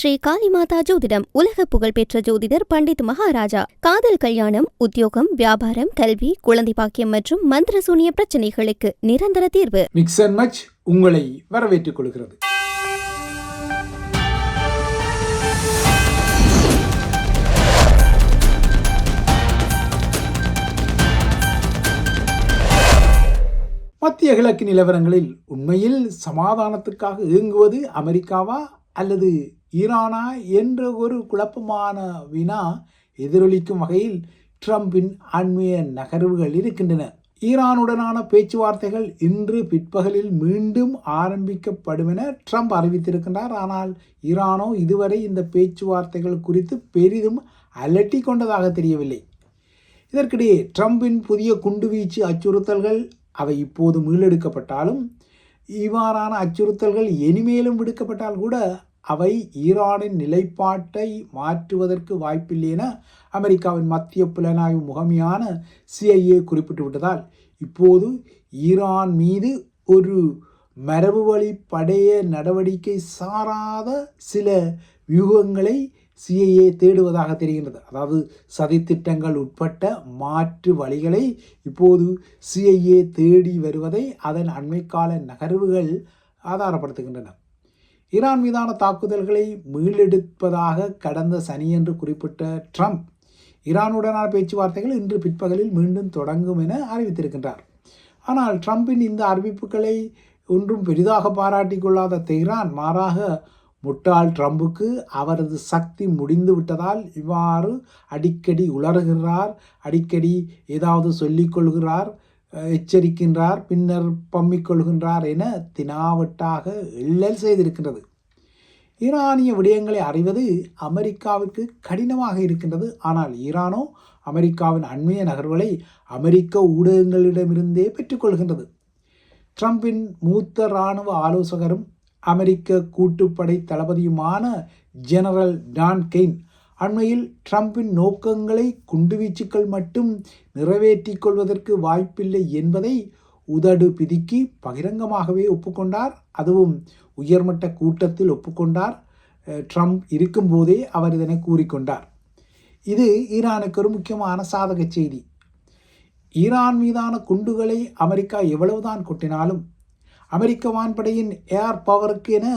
ஸ்ரீ காளிமாதா ஜோதிடம் உலக புகழ்பெற்ற ஜோதிடர் பண்டித் மகாராஜா. காதல், கல்யாணம், உத்தியோகம், வியாபாரம், கல்வி, குழந்தை பாக்கியம் மற்றும் மந்திர சூனிய பிரச்சனைகளுக்கு நிரந்தர தீர்வு. மிக்ஸ் அண்ட் மச் உங்களை வரவேற்றுக் கொள்கிறது. மத்திய கிழக்கு நிலவரங்களில் உண்மையில் சமாதானத்துக்காக இயங்குவது அமெரிக்காவா அல்லது ஈரானா என்ற ஒரு குழப்பமான வினா எதிரொலிக்கும் வகையில் ட்ரம்பின் அண்மைய நகர்வுகள் இருக்கின்றன. ஈரானுடனான பேச்சுவார்த்தைகள் இன்று பிற்பகலில் மீண்டும் ஆரம்பிக்கப்படும் என ட்ரம்ப் அறிவித்திருக்கின்றார். ஆனால் ஈரானோ இதுவரை இந்த பேச்சுவார்த்தைகள் குறித்து பெரிதும் அலட்டி கொண்டதாக தெரியவில்லை. இதற்கிடையே ட்ரம்பின் புதிய குண்டுவீச்சு அச்சுறுத்தல்கள் அவை இப்போது மீளெடுக்கப்பட்டாலும் இவ்வாறான அச்சுறுத்தல்கள் இனிமேலும் விடுக்கப்பட்டால் கூட அவை ஈரானின் நிலைப்பாட்டை மாற்றுவதற்கு வாய்ப்பில்லை என அமெரிக்காவின் மத்திய புலனாய்வு முகமையான CIA குறிப்பிட்டு விட்டதால் இப்போது ஈரான் மீது ஒரு மரபு வழி படைய நடவடிக்கை சாராத சில வியூகங்களை CIA தேடுவதாக தெரிகின்றது. அதாவது சதித்திட்டங்கள் உட்பட்ட மாற்று வழிகளை இப்போது CIA தேடி வருவதை அதன் அண்மைக்கால நகர்வுகள் ஆதாரப்படுத்துகின்றன. ஈரான் மீதான தாக்குதல்களை மீளெடுப்பதாக கடந்த சனியன்று குறிப்பிட்ட ட்ரம்ப் ஈரானுடனான பேச்சுவார்த்தைகள் இன்று பிற்பகலில் மீண்டும் தொடங்கும் என அறிவித்திருக்கின்றார். ஆனால் ட்ரம்பின் இந்த அறிவிப்புகளை ஒன்றும் பெரிதாக பாராட்டி கொள்ளாத தெஹ்ரான் மாறாக முட்டாள் ட்ரம்புக்கு அவரது சக்தி முடிந்து விட்டதால் இவ்வாறு அடிக்கடி உளறுகிறார், அடிக்கடி ஏதாவது சொல்லிக்கொள்கிறார், எச்சரிக்கின்றார், பின்னர் பம்மிக்கொள்கின்றார் என தினாவட்டாக எள்ளல் செய்திருக்கின்றது. ஈரானிய விடயங்களை அறிவது அமெரிக்காவிற்கு கடினமாக இருக்கின்றது. ஆனால் ஈரானோ அமெரிக்காவின் அண்மைய நகர்வுகளை அமெரிக்க ஊடகங்களிடமிருந்தே பெற்றுக்கொள்கின்றது. ட்ரம்பின் மூத்த இராணுவ ஆலோசகரும் அமெரிக்க கூட்டுப்படை தளபதியுமான ஜெனரல் டான் கெய்ன் அண்மையில் ட்ரம்பின் நோக்கங்களை குண்டுவீச்சுக்கள் மட்டும் நிறைவேற்றிக் கொள்வதற்கு வாய்ப்பில்லை என்பதை உதடு பிதுக்கி பகிரங்கமாகவே ஒப்புக்கொண்டார். அதுவும் உயர்மட்ட கூட்டத்தில் ஒப்புக்கொண்டார். ட்ரம்ப் இருக்கும்போதே அவர் இதனை கூறிக்கொண்டார். இது ஈரானுக்கு ஒரு முக்கியமான சாதக செய்தி. ஈரான் மீதான குண்டுகளை அமெரிக்கா எவ்வளவுதான் கொட்டினாலும் அமெரிக்க வான்படையின் ஏர் பவருக்கு என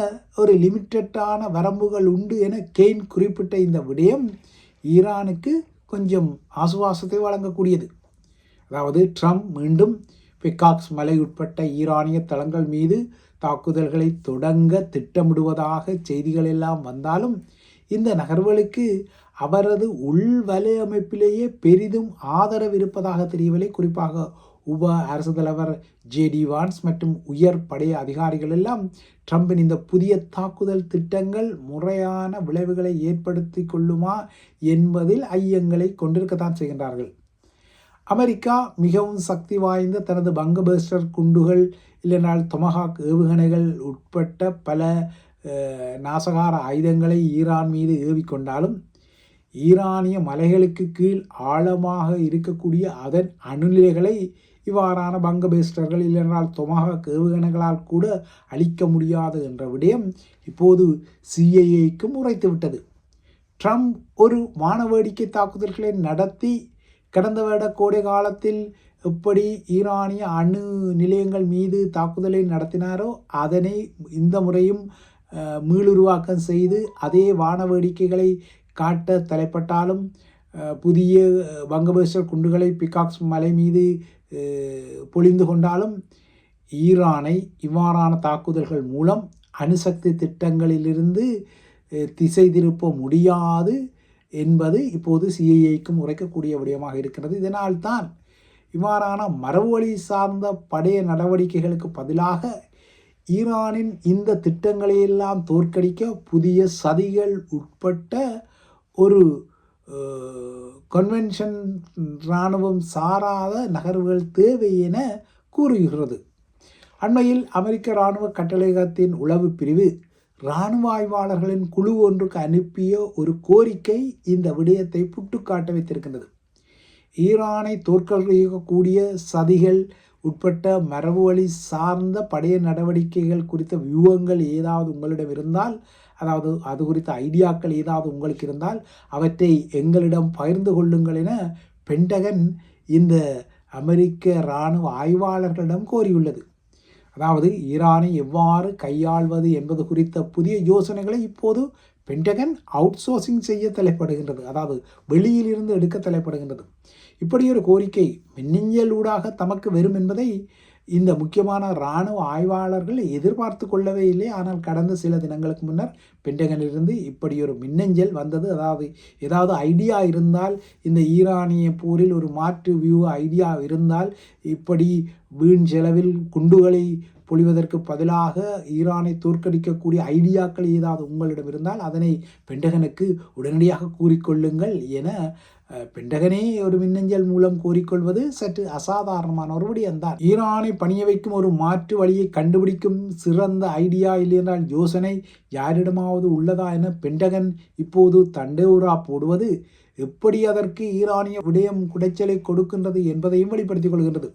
ஒரு லிமிட்டடான வரம்புகள் உண்டு என கெய்ன் குறிப்பிட்ட இந்த விடயம் ஈரானுக்கு கொஞ்சம் ஆசுவாசத்தை வழங்கக்கூடியது. அதாவது ட்ரம்ப் மீண்டும் பிகாக்ஸ் மலை உட்பட்ட ஈரானிய தளங்கள் மீது தாக்குதல்களை தொடங்க திட்டமிடுவதாக செய்திகள் எல்லாம் வந்தாலும் இந்த நகர்வுகளுக்கு அவரது உள்வலையமைப்பிலேயே பெரிதும் ஆதரவு இருப்பதாக தெரியவில்லை. குறிப்பாக உப அரசு தலைவர் JD வான்ஸ் மற்றும் உயர் படை அதிகாரிகள் எல்லாம் ட்ரம்பின் இந்த புதிய தாக்குதல் திட்டங்கள் முறையான விளைவுகளை ஏற்படுத்தி கொள்ளுமா என்பதில் ஐயங்களை கொண்டிருக்கத்தான் செய்கின்றார்கள். அமெரிக்கா மிகவும் சக்தி வாய்ந்த தனது பங்கபஸ்டர் குண்டுகள் இல்லைனால் தொமஹாக் ஏவுகணைகள் உட்பட்ட பல நாசகார ஆயுதங்களை ஈரான் மீது ஏவிக்கொண்டாலும் ஈரானிய மலைகளுக்கு கீழ் ஆழமாக இருக்கக்கூடிய அதன் அணுநிலைகளை இவ்வாறான பங்கபேஸ்டர்கள் இல்லைனால் தொமஹாக் ஏவுகணைகளால் கூட அழிக்க முடியாது என்ற விடயம் இப்போது CIAக்கும் உரைத்துவிட்டது. ட்ரம்ப் ஒரு வானவேடிக்கை தாக்குதல்களை நடத்தி கடந்த வருட கோடை காலத்தில் எப்படி ஈரானிய அணு நிலையங்கள் மீது தாக்குதலை நடத்தினாரோ அதனை இந்த முறையும் மீளுருவாக்கம் செய்து அதே வானவேடிக்கைகளை காட்ட தலைப்பட்டாலும் புதிய பங்கபஸ்டர் குண்டுகளை பிகாக்ஸ் மலை மீது பொழிந்து கொண்டாலும் ஈரானை இவ்வாறான தாக்குதல்கள் மூலம் அணுசக்தி திட்டங்களிலிருந்து திசை திருப்ப முடியாது என்பது இப்போது CIAக்கும் உரைக்கக்கூடிய விடயமாக இருக்கிறது. இதனால்தான் இவ்வாறான மரபுவழி சார்ந்த படைய நடவடிக்கைகளுக்கு பதிலாக ஈரானின் இந்த திட்டங்களையெல்லாம் தோற்கடிக்க புதிய சதிகள் உட்பட்ட ஒரு கன்வென்ஷன் இராணுவம் சாராத நகர்வுகள் தேவை என கூறுகிறது. அண்மையில் அமெரிக்க இராணுவ கட்டளையகத்தின் உளவு பிரிவு இராணுவ ஆய்வாளர்களின் குழு ஒன்றுக்கு அனுப்பிய ஒரு கோரிக்கை இந்த விடயத்தை புட்டுக்காட்ட வைத்திருக்கின்றது. ஈரானை தோற்கடிக்கக்கூடிய சதிகள் உட்பட்ட மரபு வழி சார்ந்த படைய நடவடிக்கைகள் குறித்த வியூகங்கள் ஏதாவது உங்களிடம் இருந்தால் அதாவது அது குறித்த ஐடியாக்கள் ஏதாவது உங்களுக்கு இருந்தால் அவற்றை எங்களிடம் பகிர்ந்து கொள்ளுங்கள் என பென்டகன் இந்த அமெரிக்க இராணுவ ஆய்வாளர்களிடம் கோரியுள்ளது. அதாவது ஈரானை எவ்வாறு கையாள்வது என்பது குறித்த புதிய யோசனைகளை இப்போது பென்டகன் அவுட் சோர்சிங் செய்ய தலைப்படுகின்றது, அதாவது வெளியிலிருந்து எடுக்க தலைப்படுகின்றது. இப்படி ஒரு கோரிக்கை மின்னஞ்சல் ஊடாக தமக்கு வரும் என்பதை இந்த முக்கியமான இராணுவ ஆய்வாளர்கள் எதிர்பார்த்து கொள்ளவே இல்லை. ஆனால் கடந்த சில தினங்களுக்கு முன்னர் பென்டகனிலிருந்து இப்படி ஒரு மின்னஞ்சல் வந்தது. அதாவது ஏதாவது ஐடியா இருந்தால், இந்த ஈரானிய போரில் ஒரு மாற்று வியூ ஐடியா இருந்தால், இப்படி வீண் செலவில் குண்டுகளை பொழிவதற்கு பதிலாக ஈரானை தோற்கடிக்கக்கூடிய ஐடியாக்கள் ஏதாவது உங்களிடம் இருந்தால் அதனை பென்டகனுக்கு உடனடியாக கூறிக்கொள்ளுங்கள் என பென்டகனே ஒரு மின்னஞ்சல் மூலம் கோரிக்கொள்வது சற்று அசாதாரணமான ஒரு விடயம்தான். ஈரானை பணிய வைக்கும் ஒரு மாற்று வழியை கண்டுபிடிக்கும் சிறந்த ஐடியா இல்லையென்றால் யோசனை யாரிடமாவது உள்ளதா என பென்டகன் இப்போது தண்டோரா போடுவது எப்படி அதற்கு ஈரானிய விடயம் குடைச்சலை கொடுக்கின்றது என்பதையும் வெளிப்படுத்திக் கொள்கின்றது.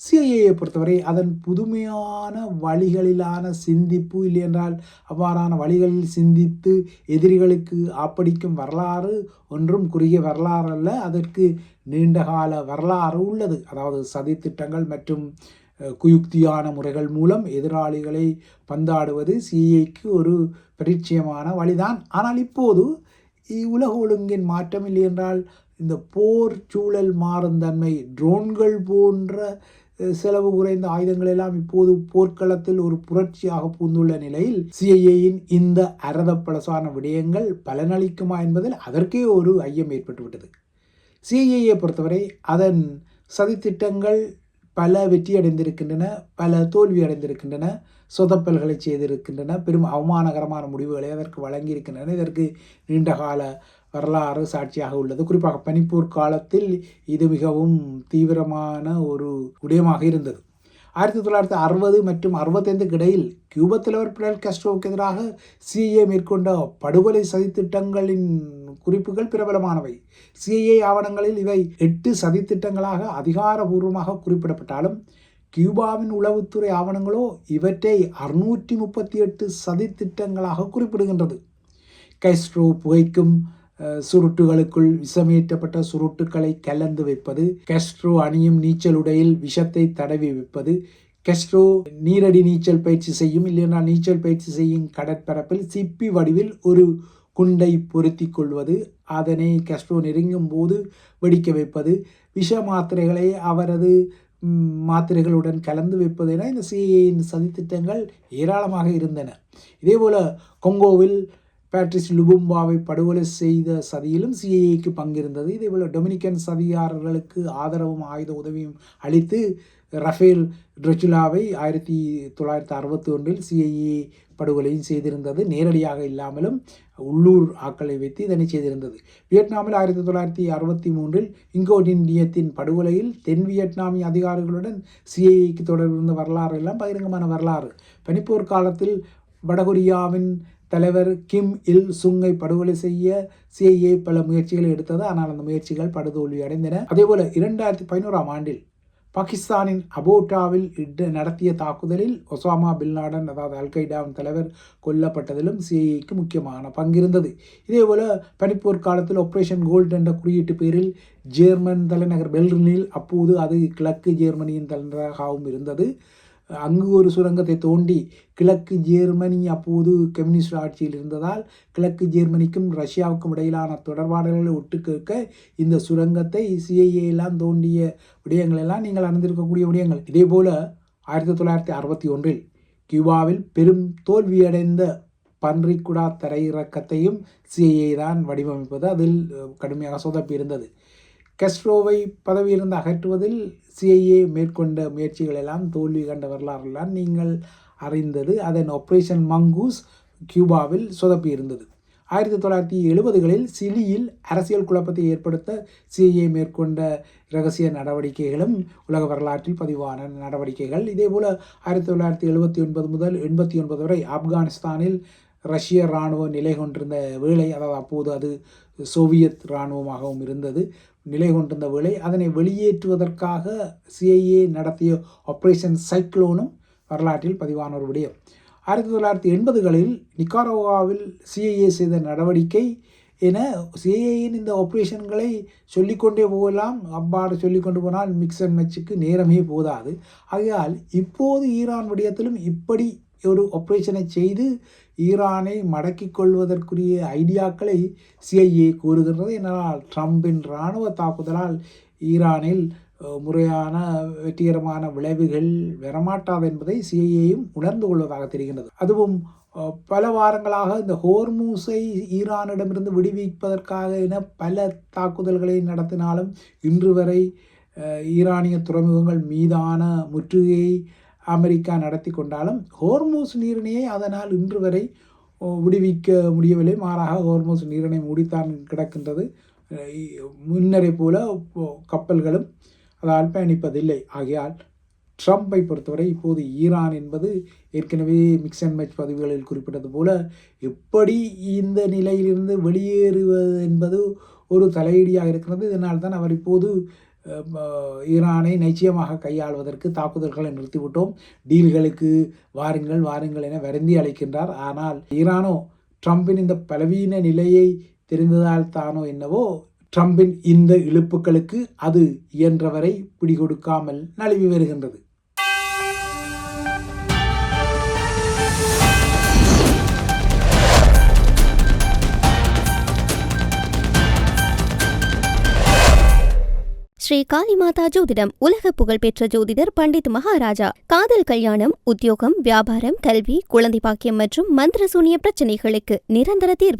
சிஐஏயை பொறுத்தவரை அதன் புதுமையான வழிகளிலான சிந்திப்பு இல்லையென்றால் அவ்வாறான வழிகளில் சிந்தித்து எதிரிகளுக்கு ஆப்படிக்கும் வரலாறு ஒன்றும் குறுகிய வரலாறு அல்ல, அதற்கு நீண்டகால வரலாறு உள்ளது. அதாவது சதித்திட்டங்கள் மற்றும் குயுக்தியான முறைகள் மூலம் எதிராளிகளை பந்தாடுவது சிஐஏக்கு ஒரு பரிச்சயமான வழிதான். ஆனால் இப்போது உலக ஒழுங்கின் மாற்றம் இல்லை என்றால் இந்த போர் சூழல் மாறும் தன்மை, ட்ரோன்கள் போன்ற செலவு குறைந்த ஆயுதங்கள் எல்லாம் இப்போது போர்க்களத்தில் ஒரு புரட்சியாக பூந்துள்ள நிலையில் சிஐஏயின் இந்த அரதப்பழசான விடயங்கள் பலனளிக்குமா என்பதில் அதற்கே ஒரு ஐயம் ஏற்பட்டுவிட்டது. சிஐஏயை பொறுத்தவரை அதன் சதித்திட்டங்கள் பல வெற்றியடைந்திருக்கின்றன, பல தோல்வி அடைந்திருக்கின்றன, சொதப்பல்களை செய்திருக்கின்றன, பெரும் அவமானகரமான முடிவுகளை அதற்கு வழங்கியிருக்கின்றன. இதற்கு நீண்டகால வரலாறு சாட்சியாக உள்ளது. குறிப்பாக பனிப்போர் காலத்தில் இது மிகவும் தீவிரமான ஒரு விடயமாக இருந்தது. 1960 மற்றும் 65 இடையில் கியூபா தலைவர் பிடல் காஸ்ட்ரோவுக்கு எதிராக சிஐஏ மேற்கொண்ட படுகொலை சதித்திட்டங்களின் குறிப்புகள் பிரபலமானவை. சிஐஏ ஆவணங்களில் இவை 8 சதித்திட்டங்களாக அதிகாரபூர்வமாக குறிப்பிடப்பட்டாலும் கியூபாவின் உளவுத்துறை ஆவணங்களோ இவற்றை 638 சதித்திட்டங்களாக குறிப்பிடுகின்றது. காஸ்ட்ரோ புகைக்கும் சுருட்டுகளுக்குள் விஷமேற்றப்பட்ட சுருட்டுக்களை கலந்து வைப்பது, காஸ்ட்ரோ அணியும் நீச்சல் உடையில் விஷத்தை தடவி வைப்பது, காஸ்ட்ரோ நீரடி நீச்சல் பயிற்சி செய்யும் இல்லையென்றால் நீச்சல் பயிற்சி செய்யும் கடற்பரப்பில் சிப்பி வடிவில் ஒரு குண்டை பொருத்தி கொள்வது, அதனை காஸ்ட்ரோ நெருங்கும் போது வெடிக்க வைப்பது, விஷ மாத்திரைகளை அவரது மாத்திரைகளுடன் கலந்து வைப்பது என இந்த சிஐஏயின் சதித்திட்டங்கள் ஏராளமாக இருந்தன. இதேபோல கொங்கோவில் பேட்ரிஸ் லுபும்பாவை படுகொலை செய்த சதியிலும் சிஐஏக்கு பங்கிருந்தது. இதேபோல் டொமினிக்கன் சதிகாரர்களுக்கு ஆதரவும் ஆயுத உதவியும் அளித்து ரஃபேல் ட்ரெச்சுலாவை 1961 சிஐஏ படுகொலையும் செய்திருந்தது. நேரடியாக இல்லாமலும் உள்ளூர் ஆக்களை வைத்து இதனை செய்திருந்தது. வியட்நாமில் 1963 இங்கோடிண்டியத்தின் படுகொலையில் தென் வியட்நாமிய அதிகாரிகளுடன் சிஐஏக்கு தொடர்பு இருந்த வரலாறு எல்லாம் பகிரங்கமான வரலாறு. பனிப்போர் காலத்தில் வடகொரியாவின் தலைவர் கிம் இல் சுங்கை படுகொலை செய்ய சிஐஏ பல முயற்சிகளை எடுத்தது. ஆனால் அந்த முயற்சிகள் படுதோல்வி அடைந்தன. அதேபோல 2011 ஆண்டில் பாகிஸ்தானின் அபோட்டாவில் நடத்திய தாக்குதலில் ஒசாமா பின்லாடன் அதாவது அல்கைடாவின் தலைவர் கொல்லப்பட்டதிலும் சிஐஏக்கு முக்கியமான பங்கிருந்தது. இதேபோல பனிப்போர் காலத்தில் ஆபரேஷன் கோல்ட் என்ற குறியீட்டு பேரில் ஜெர்மன் தலைநகர் பெர்லினில், அப்போது அது கிழக்கு ஜெர்மனியின் தலைநகராகவும் இருந்தது, அங்கு ஒரு சுரங்கத்தை தோண்டி கிழக்கு ஜெர்மனி அப்போது கம்யூனிஸ்ட் ஆட்சியில் இருந்ததால் கிழக்கு ஜெர்மனிக்கும் ரஷ்யாவுக்கும் இடையிலான தொடர்பாடல்களை ஒட்டு கேட்க இந்த சுரங்கத்தை சிஐஏ எல்லாம் தோண்டிய விடயங்கள் எல்லாம் நீங்கள் அறிந்திருக்கக்கூடிய விடயங்கள். இதே போல 1961 கியூபாவில் பெரும் தோல்வியடைந்த பன்றிக்குடா தரையிறக்கத்தையும் சிஐஏ தான் வடிவமைப்பது, அதில் கடுமையாக சொதப்பி இருந்தது. காஸ்ட்ரோவை பதவியிலிருந்து அகற்றுவதில் சிஐஏ மேற்கொண்ட முயற்சிகள் எல்லாம் தோல்வி கண்ட வரலாறுலாம் நீங்கள் அறிந்தது. அதன் ஆபரேஷன் மங்கூஸ் கியூபாவில் சொதப்பி இருந்தது. 1970களில் சிலியில் அரசியல் குழப்பத்தை ஏற்படுத்த சிஐஏ மேற்கொண்ட இரகசிய நடவடிக்கைகளும் உலக வரலாற்றில் பதிவான நடவடிக்கைகள். இதேபோல் 1979 முதல் 89 வரை ஆப்கானிஸ்தானில் ரஷ்ய இராணுவம் நிலை கொண்டிருந்த வேளை, அதாவது அப்போது அது சோவியத் இராணுவமாகவும் இருந்தது, நிலை கொண்டிருந்த வேளை அதனை வெளியேற்றுவதற்காக சிஐஏ நடத்திய ஆபரேஷன் சைக்ளோனும் வரலாற்றில் பதிவான ஒரு விடயம். 1980களில் நிக்காராகுவாவில் CIA செய்த நடவடிக்கை என CIAயின் இந்த ஆப்ரேஷன்களை சொல்லிக்கொண்டே போகலாம். அவ்வாறு சொல்லிக்கொண்டு போனால் மிக்ஸ் அண்ட் மேட்சுக்கு நேரமே போதாது. ஆகையால் இப்போது ஈரான் விடயத்திலும் இப்படி ஒரு ஆப்ரேஷனை செய்து ஈரானை மடக்கிக் கொள்வதற்குரிய ஐடியாக்களை CIA கூறுகின்றது. என்னால் ட்ரம்பின் இராணுவ தாக்குதலால் ஈரானில் முறையான வெற்றிகரமான விளைவுகள் வரமாட்டாது என்பதை CIAயும் உணர்ந்து கொள்வதாக தெரிகின்றது. அதுவும் பல வாரங்களாக இந்த ஹோர்மூஸை ஈரானிடமிருந்து விடுவிப்பதற்காக என பல தாக்குதல்களை நடத்தினாலும் இன்று வரை ஈரானிய துறைமுகங்கள் மீதான முற்றுகையை அமெரிக்கா நடத்தி கொண்டாலும் ஹோர்மூஸ் நீரிணையை அதனால் இன்று வரை விடுவிக்க முடியவில்லை. மாறாக ஹோர்மூஸ் நீரிணை மூடித்தான் கிடக்கின்றது. முன்னரை போல கப்பல்களும் அதால் பயணிப்பதில்லை. ஆகையால் ட்ரம்பை பொறுத்தவரை இப்போது ஈரான் என்பது ஏற்கனவே மிக்ஸ் அண்ட் மேட்ச் பதிவுகளில் குறிப்பிட்டது போல எப்படி இந்த நிலையிலிருந்து வெளியேறுவது என்பது ஒரு தலையீடியாக இருக்கிறது. இதனால்தான் அவர் இப்போது ஈரானை நிச்சயமாக கையாள்வதற்கு தாக்குதல்களை நிறுத்திவிட்டோம், டீல்களுக்கு வாருங்கள் வாருங்கள் என வருந்தி அழைக்கின்றார். ஆனால் ஈரானோ ட்ரம்பின் இந்த பலவீன நிலையை தெரிந்ததால் தானோ என்னவோ ட்ரம்பின் இந்த இழுப்புகளுக்கு அது இயன்றவரை பிடிகொடுக்காமல் நழுவி வருகின்றது. ஸ்ரீ காளிமாதா ஜோதிடம் உலக புகழ்பெற்ற ஜோதிடர் பண்டித் மகாராஜா. காதல், கல்யாணம், உத்தியோகம், வியாபாரம், கல்வி, குழந்தை பாக்கியம் மற்றும் மந்திர சூனிய பிரச்சனைகளுக்கு நிரந்தர தீர்வு.